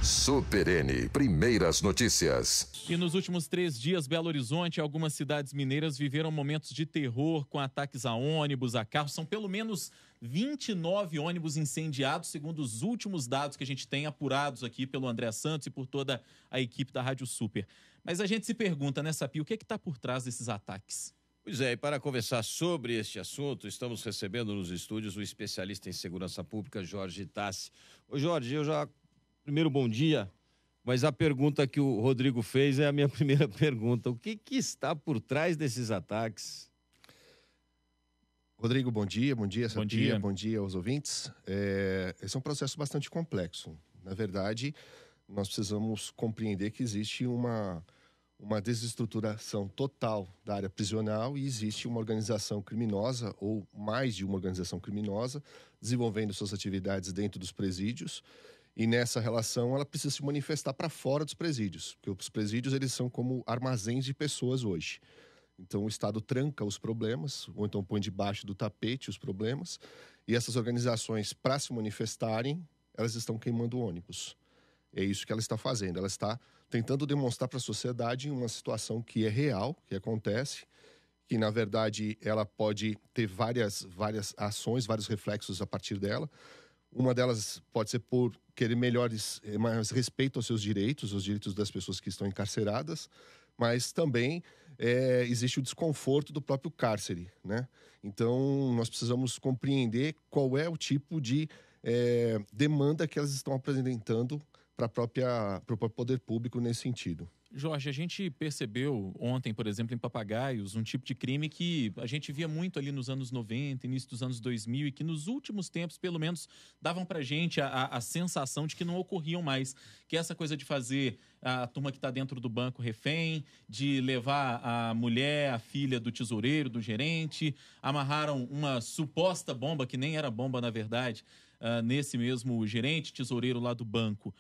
Super N, primeiras notícias. E nos últimos 3 dias, Belo Horizonte e algumas cidades mineiras viveram momentos de terror com ataques a ônibus, a carros. São pelo menos 29 ônibus incendiados, segundo os últimos dados que a gente tem apurados aqui pelo André Santos e por toda a equipe da Rádio Super. Mas a gente se pergunta, né, Sapi, o que está por trás desses ataques? Pois é, e para conversar sobre este assunto, estamos recebendo nos estúdios o especialista em segurança pública, Jorge Tassi. Ô Jorge, primeiro bom dia, mas a pergunta que o Rodrigo fez é a minha primeira pergunta. O que está por trás desses ataques? Rodrigo, bom dia, Sapia, bom dia aos ouvintes. Esse é um processo bastante complexo. Na verdade, nós precisamos compreender que existe uma desestruturação total da área prisional e existe uma organização criminosa, ou mais de uma organização criminosa, desenvolvendo suas atividades dentro dos presídios. E nessa relação ela precisa se manifestar para fora dos presídios, porque os presídios eles são como armazéns de pessoas hoje. Então o Estado tranca os problemas, ou então põe debaixo do tapete os problemas, e essas organizações, para se manifestarem, elas estão queimando ônibus. É isso que ela está fazendo, ela está tentando demonstrar para a sociedade uma situação que é real, que acontece, que na verdade ela pode ter várias ações, vários reflexos a partir dela. Uma delas pode ser por querer mais respeito aos seus direitos, os direitos das pessoas que estão encarceradas, mas também existe o desconforto do próprio cárcere, né? Então, nós precisamos compreender qual é o tipo de demanda que elas estão apresentando para o próprio poder público nesse sentido. Jorge, a gente percebeu ontem, por exemplo, em Papagaios, um tipo de crime que a gente via muito ali nos anos 90, início dos anos 2000, e que nos últimos tempos, pelo menos, davam pra gente a sensação de que não ocorriam mais. Que é essa coisa de fazer a turma que está dentro do banco refém, de levar a mulher, a filha do tesoureiro, do gerente, amarraram uma suposta bomba, que nem era bomba na verdade, nesse mesmo gerente, tesoureiro lá do banco.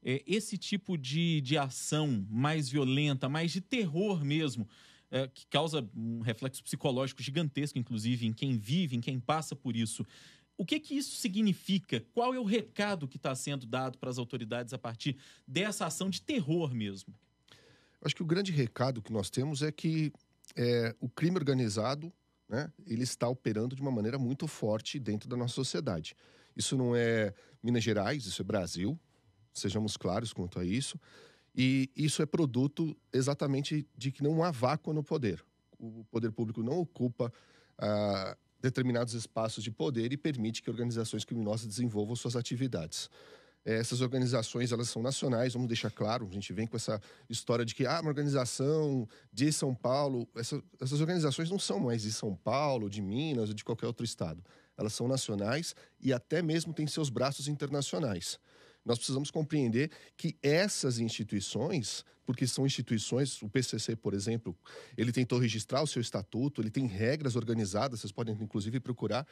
Esse tipo de ação mais violenta, mais de terror mesmo, que causa um reflexo psicológico gigantesco, inclusive, em quem vive, em quem passa por isso. O que isso significa? Qual é o recado que está sendo dado para as autoridades a partir dessa ação de terror mesmo? Acho que o grande recado que nós temos é que o crime organizado, né, ele está operando de uma maneira muito forte dentro da nossa sociedade. Isso não é Minas Gerais, isso é Brasil. Sejamos claros quanto a isso. E isso é produto exatamente de que não há vácuo no poder. O poder público não ocupa determinados espaços de poder e permite que organizações criminosas desenvolvam suas atividades. Essas organizações, elas são nacionais, vamos deixar claro, a gente vem com essa história de que uma organização de São Paulo, essas organizações não são mais de São Paulo, de Minas ou de qualquer outro estado. Elas são nacionais e até mesmo têm seus braços internacionais. Nós precisamos compreender que essas instituições, porque são instituições, o PCC, por exemplo, ele tentou registrar o seu estatuto, ele tem regras organizadas, vocês podem inclusive procurar,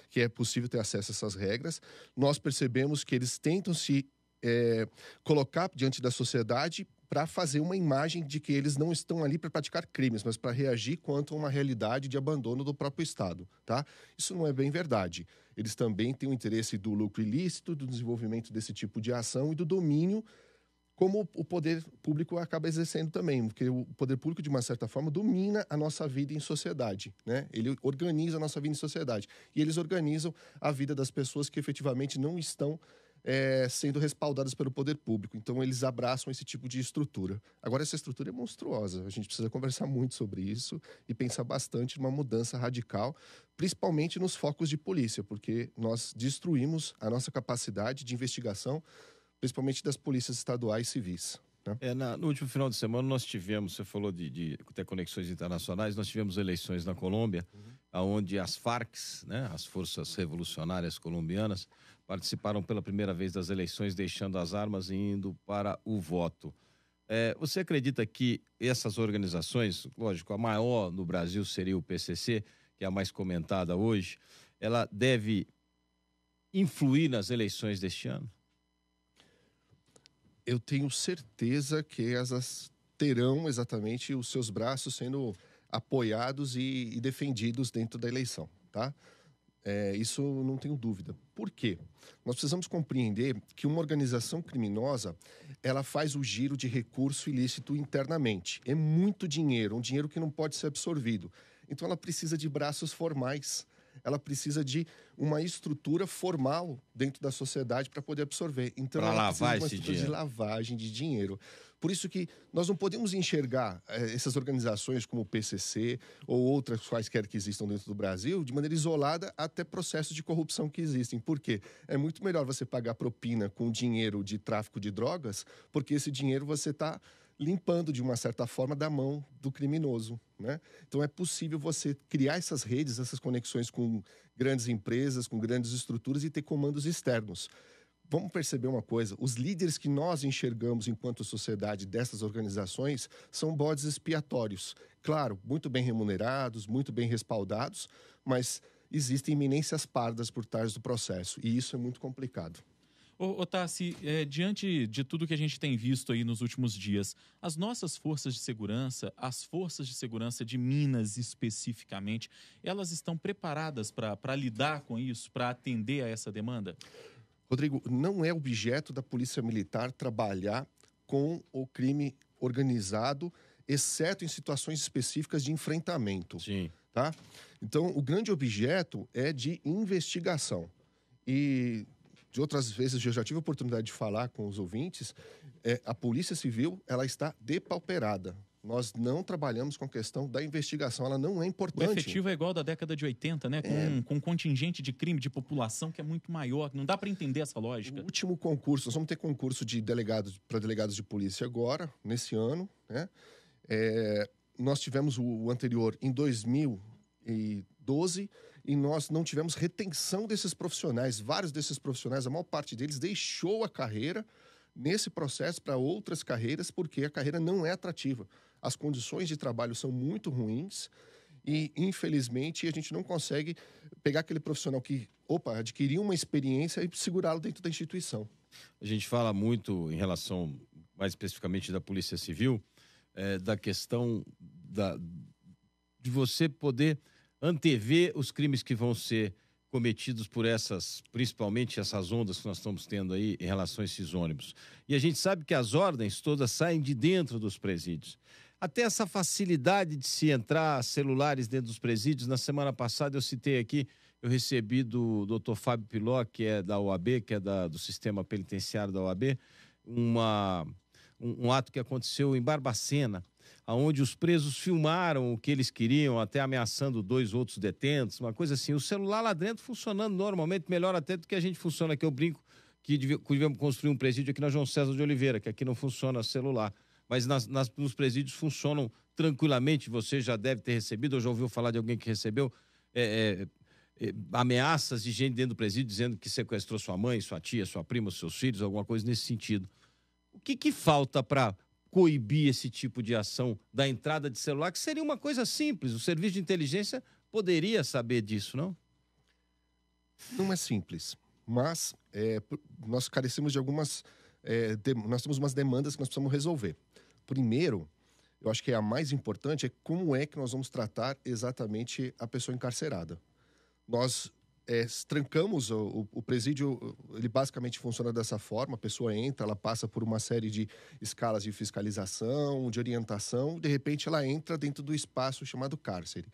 que é possível ter acesso a essas regras. Nós percebemos que eles tentam se colocar diante da sociedade para fazer uma imagem de que eles não estão ali para praticar crimes, mas para reagir quanto a uma realidade de abandono do próprio Estado, tá? Isso não é bem verdade. Eles também têm o interesse do lucro ilícito, do desenvolvimento desse tipo de ação e do domínio, como o poder público acaba exercendo também, porque o poder público, de uma certa forma, domina a nossa vida em sociedade, né? Ele organiza a nossa vida em sociedade. E eles organizam a vida das pessoas que efetivamente não estão sendo respaldadas pelo poder público. Então, eles abraçam esse tipo de estrutura. Agora, essa estrutura é monstruosa. A gente precisa conversar muito sobre isso e pensar bastante numa mudança radical, principalmente nos focos de polícia, porque nós destruímos a nossa capacidade de investigação, principalmente das polícias estaduais e civis. No último final de semana nós tivemos, você falou de ter conexões internacionais, nós tivemos eleições na Colômbia, onde as Farc, né, as Forças Revolucionárias Colombianas, participaram pela primeira vez das eleições, deixando as armas e indo para o voto. Você acredita que essas organizações, lógico, a maior no Brasil seria o PCC, que é a mais comentada hoje, ela deve influir nas eleições deste ano? Eu tenho certeza que elas terão exatamente os seus braços sendo apoiados e defendidos dentro da eleição, tá? Isso não tenho dúvida. Por quê? Nós precisamos compreender que uma organização criminosa, ela faz o giro de recurso ilícito internamente. É muito dinheiro, um dinheiro que não pode ser absorvido. Então ela precisa de braços formais, ela precisa de uma estrutura formal dentro da sociedade para poder absorver. Então Pra ela lavar precisa de uma esse estrutura de dinheiro. lavagem de dinheiro. Por isso que nós não podemos enxergar essas organizações como o PCC ou outras quaisquer que existam dentro do Brasil de maneira isolada até processos de corrupção que existem. Por quê? É muito melhor você pagar propina com dinheiro de tráfico de drogas, porque esse dinheiro você está limpando de uma certa forma da mão do criminoso, né? Então é possível você criar essas redes, essas conexões com grandes empresas, com grandes estruturas e ter comandos externos. Vamos perceber uma coisa, os líderes que nós enxergamos enquanto sociedade dessas organizações são bodes expiatórios. Claro, muito bem remunerados, muito bem respaldados, mas existem iminências pardas por trás do processo e isso é muito complicado. Ô Tassi, diante de tudo que a gente tem visto aí nos últimos dias, as nossas forças de segurança, as forças de segurança de Minas especificamente, elas estão preparadas para lidar com isso, para atender a essa demanda? Rodrigo, não é objeto da Polícia Militar trabalhar com o crime organizado, exceto em situações específicas de enfrentamento. Sim. Tá? Então, o grande objeto é de investigação. E de outras vezes eu já tive a oportunidade de falar com os ouvintes, a Polícia Civil ela está depauperada. Nós não trabalhamos com a questão da investigação, ela não é O importante. efetivo é igual da década de 80, né? Com um contingente de crime de população que é muito maior. Não dá para entender essa O lógica. último concurso, nós vamos ter concurso de delegados para delegados de polícia agora, nesse ano, né? Nós tivemos o anterior em 2012 e nós não tivemos retenção desses profissionais. Vários desses profissionais, a maior parte deles deixou a carreira nesse processo para outras carreiras porque a carreira não é atrativa. As condições de trabalho são muito ruins e, infelizmente, a gente não consegue pegar aquele profissional que, adquiriu uma experiência e segurá-lo dentro da instituição. A gente fala muito em relação, mais especificamente da Polícia Civil, da questão de você poder antever os crimes que vão ser cometidos por principalmente essas ondas que nós estamos tendo aí em relação a esses ônibus. E a gente sabe que as ordens todas saem de dentro dos presídios. Até essa facilidade de se entrar celulares dentro dos presídios. Na semana passada eu citei aqui, eu recebi do Dr. Fábio Piló, que é da OAB, que é do Sistema Penitenciário da OAB, um ato que aconteceu em Barbacena, onde os presos filmaram o que eles queriam, até ameaçando 2 outros detentos, uma coisa assim. O celular lá dentro funcionando normalmente, melhor até do que a gente funciona aqui. Eu brinco que devemos construir um presídio aqui na João César de Oliveira, que aqui não funciona celular. Mas nos presídios funcionam tranquilamente. Você já deve ter recebido, ou já ouviu falar de alguém que recebeu ameaças de gente dentro do presídio dizendo que sequestrou sua mãe, sua tia, sua prima, seus filhos, alguma coisa nesse sentido. O que falta para coibir esse tipo de ação da entrada de celular, que seria uma coisa simples? O serviço de inteligência poderia saber disso, não? Não é simples, mas nós carecemos de algumas... nós temos umas demandas que nós precisamos resolver. Primeiro, eu acho que a mais importante é como é que nós vamos tratar exatamente a pessoa encarcerada. Nós trancamos o presídio, ele basicamente funciona dessa forma: a pessoa entra, ela passa por uma série de escalas de fiscalização, de orientação, de repente ela entra dentro do espaço chamado cárcere,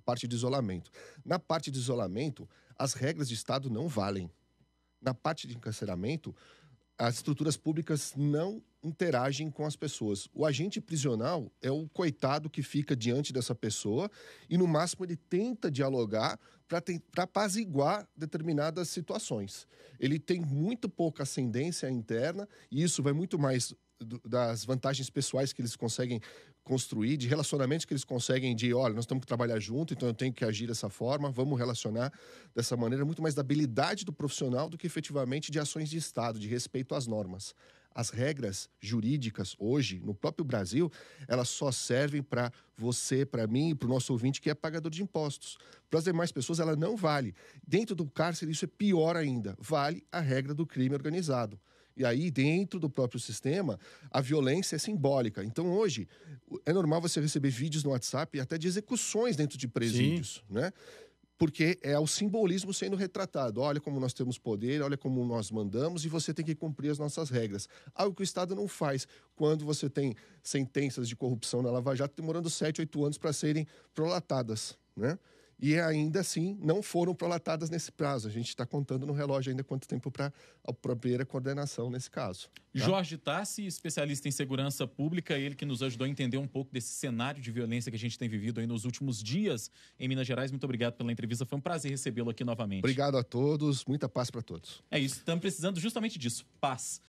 parte de isolamento. Na parte de isolamento, as regras de Estado não valem. Na parte de encarceramento, as estruturas públicas não interagem com as pessoas. O agente prisional é o coitado que fica diante dessa pessoa e, no máximo, ele tenta dialogar para apaziguar determinadas situações. Ele tem muito pouca ascendência interna e isso vai muito mais das vantagens pessoais que eles conseguem construir, de relacionamentos que eles conseguem olha, nós temos que trabalhar junto, então eu tenho que agir dessa forma, vamos relacionar dessa maneira, muito mais da habilidade do profissional do que efetivamente de ações de Estado, de respeito às normas. As regras jurídicas hoje, no próprio Brasil, elas só servem para você, para mim e para o nosso ouvinte que é pagador de impostos. Para as demais pessoas, ela não vale. Dentro do cárcere, isso é pior ainda. Vale a regra do crime organizado. E aí, dentro do próprio sistema, a violência é simbólica. Então, hoje, é normal você receber vídeos no WhatsApp até de execuções dentro de presídios, né? porque é o simbolismo sendo retratado. Olha como nós temos poder, olha como nós mandamos e você tem que cumprir as nossas regras. Algo que o Estado não faz quando você tem sentenças de corrupção na Lava Jato demorando 7, 8 anos para serem prolatadas, né? E ainda assim não foram prolatadas nesse prazo. A gente está contando no relógio ainda quanto tempo para a primeira coordenação nesse caso. Tá? Jorge Tassi, especialista em segurança pública, ele que nos ajudou a entender um pouco desse cenário de violência que a gente tem vivido aí nos últimos dias em Minas Gerais. Muito obrigado pela entrevista, foi um prazer recebê-lo aqui novamente. Obrigado a todos, muita paz para todos. É isso, estamos precisando justamente disso, paz.